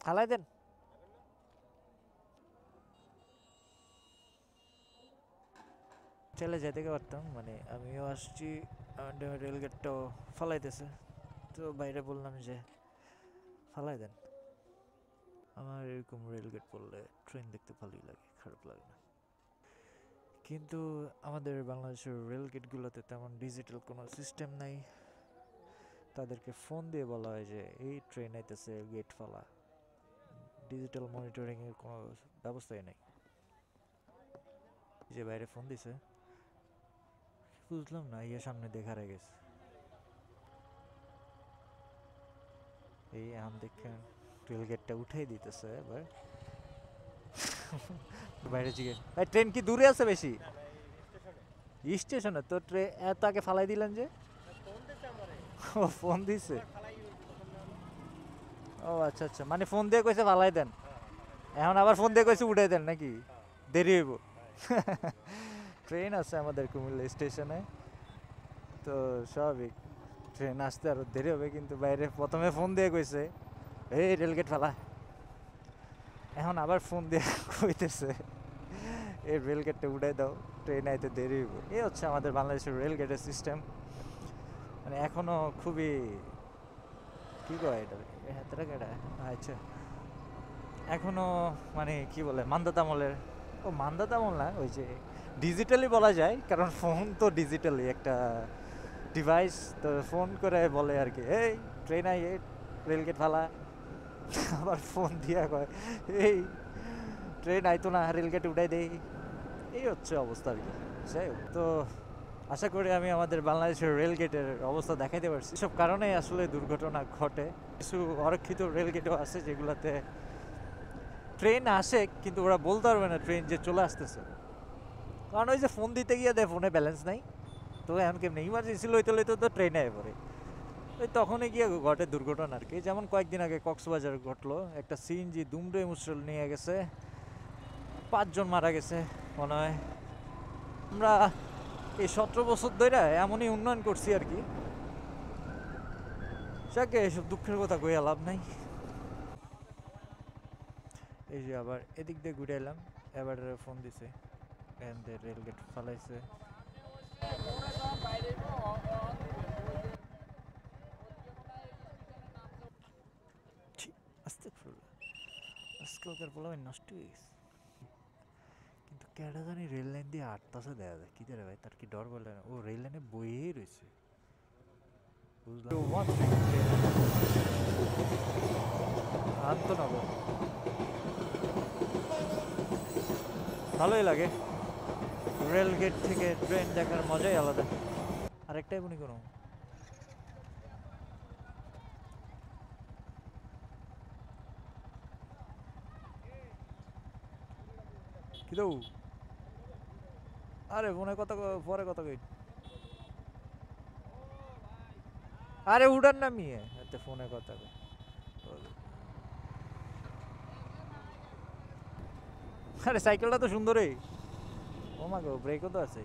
ফালাই দেন। চলে যেতে পারতাম, মানে আমিও আসছি, রেলগেটটাও ফালাইতেছে, তো বাইরে বললাম যে ফালাই দেন। আমার এরকম রেলগেট পড়লে ট্রেন দেখতে ভালোই লাগে, খারাপ লাগে না। কিন্তু আমাদের বাংলাদেশের রেলগেটগুলোতে তেমন ডিজিটাল কোনো সিস্টেম নাই। তাদেরকে ফোন দিয়ে বলা হয় যে এই ট্রেন আইতেছে, গেট ফালা। ডিজিটাল মনিটরিংয়ের কোনো ব্যবস্থাই নেই। যে বাইরে ফোন দিছে, বুঝলাম না, ইয়ে সামনে দেখা রে গেছে। এই এখন দেখেন রেলগেটটা উঠাই দিতেছে এবার। বাইরে জিজ্ঞেস, ভাই ট্রেন কি দূরে আছে বেশি? স্টেশনে তো এত আগে ফালাই দিলেন যে? ও ফোন দিছে। ও আচ্ছা আচ্ছা, মানে ফোন দিয়ে কইছে ফালাই দেন, এখন আবার ফোন দিয়ে কইছে উঠাই দেন নাকি? দেরি হইব। ট্রেন আছে আমাদের কুমিল্লা স্টেশনে, তো স্বাভাবিক ট্রেন আসতে আরো দেরি হবে, কিন্তু বাইরে প্রথমে ফোন দিয়ে কইছে এই রেলগেট ফালা, এখন আবার ফোন দিয়ে কইতেছে এই রেলগেটটা উঠাই দাও, ট্রেন আইতে দেরি হইব। এই হচ্ছে আমাদের বাংলাদেশের রেলগেটের সিস্টেম। মানে এখনো খুবই, কি কয় এটা, হাতরা কেডা, আচ্ছা, এখনো মানে কি বলে মান্দাত আমলের, ও মান্দাত আমল না, ওই যে ডিজিটালি বলা যায়, কারণ ফোন তো ডিজিটালি একটা ডিভাইস, তো ফোন করে বলে আর কি এই ট্রেন আই, এই রেলগেট ফালা। আবার ফোন দিয়া কয় এই ট্রেন আইতো না, রেলগেট উঠাই দেই। এই হচ্ছে অবস্থা আর কি। যাই হোক, তো আশা করি আমি আমাদের বাংলাদেশের রেলগেটের অবস্থা দেখাইতে পারছি। এসব কারণে আসলে দুর্ঘটনা ঘটে। কিছু অরক্ষিত রেলগেটও আছে যেগুলোতে ট্রেন আসে, কিন্তু ওরা বলতে পারবে না ট্রেন যে চলে আসতেছে, কারণ ওই যে ফোন দিতে গিয়ে দেয় ফোনে ব্যালেন্স নাই। তো এখন কেমনি ইমার্জেন্সি লইতে লইতে তো ট্রেনে আয় পড়ে, ওই তখনই গিয়ে ঘটে দুর্ঘটনা আর কি। যেমন কয়েকদিন আগে কক্সবাজার ঘটলো, একটা সিএনজি দুমড়ে মুচড়ে নিয়ে গেছে, 5 জন মারা গেছে মনে হয়। আমরা এই 17 বছর ধরে এমনই উন্নয়ন করছি আর কি, যাকে এসব দুঃখের কথা কইয়া লাভ নাই। এই যে আবার এদিক দিয়ে ঘুরে এলাম, এবার ফোন দিছে, রেলগেট ফালাইছে। ছি, আস্তাগফিরুল্লাহ, আজকালকার পোলাপান নষ্ট হয়ে গেছে। কিন্তু কেডা জানি রেল লাইন দিয়ে আটতাছে, দেখা যায় কি রে ভাই, তার কি ডর বলে না? ও রেল লাইনে বইয়েই রয়েছে, বুঝলাম। আন্তনগর ভালোই লাগে, রেল গেট থেকে ট্রেন দেখার মজাই আলাদা। আরেকটাই মনে করো, কি দৌ, আরে ফোনে কথা পরে কথা কই, আরে উড়ান না মিয়ে, এতে ফোনে কথা কই। আরে সাইকেলটা তো সুন্দরই, ও মা গো ব্রেকও তো আছে।